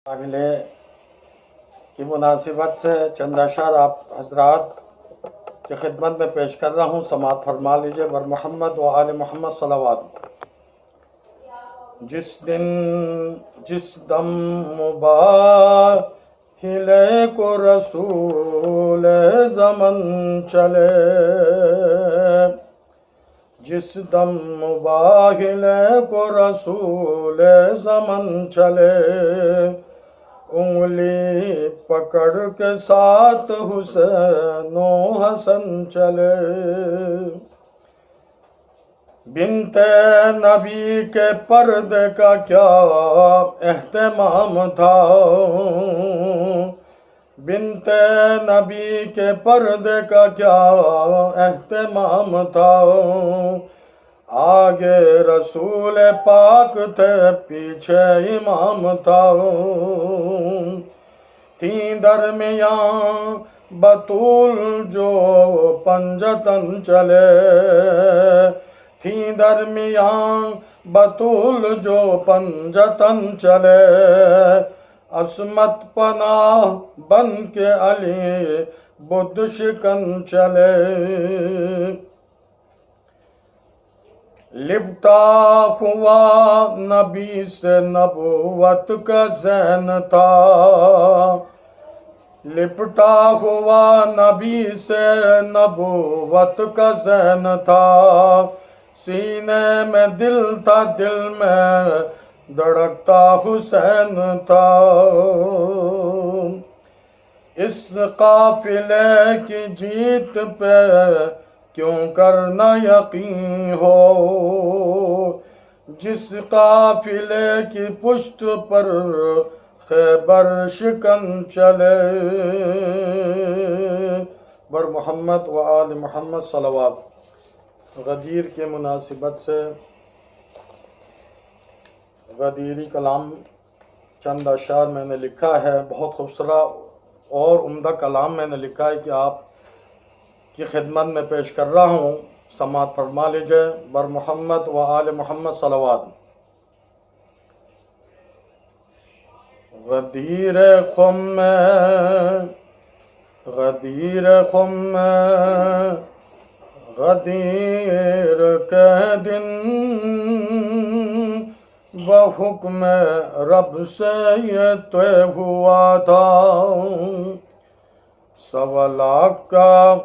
قابلے کی مناسبت سے چند اشعار آپ حضرات کی خدمت میں پیش کر رہا ہوں، سماعت فرما لیجئے۔ بر محمد و آل محمد صلوات۔ جس دم مباہلے کو رسول زمن چلے، جس دم مباہلے کو رسول زمن چلے، انگلی پکڑ کے ساتھ حسین و حسن چلے، بنت نبی کے پردے کا کیا اہتمام تھا، بنت نبی کے پردے کا کیا اہتمام تھا، آگے رسول پاک تھے پیچھے امام تھا، تھیں درمیان بطول جو پنجتن چلے، تھیں درمیان بطول جو پنجتن چلے، عصمت پناہ بن کے علی بدھ شکن چلے، لپٹا ہوا نبی سے نبوت کا زین تھا، لپٹا ہوا نبی سے نبوت کا زین تھا، سینے میں دل تھا، دل میں دھڑکتا حسین تھا، اس قافلے کی جیت پہ کیوں کرنا یقین ہو، جس قافلے کی پشت پر خیبر شکن چلے، بر محمد و آل محمد صلوات۔ غدیر کے مناسبت سے غدیری کلام چند اشعار میں نے لکھا ہے، بہت خوبصورت اور عمدہ کلام میں نے لکھا ہے کہ آپ کی خدمت میں پیش کر رہا ہوں، سماعت فرما لیجئے۔ بر محمد و آل محمد صلوات۔ غدیر خم میں، غدیر خم میں، غدیر کے دن بحکم رب سے یہ طے ہوا تھا، 1.25 لاکھ کا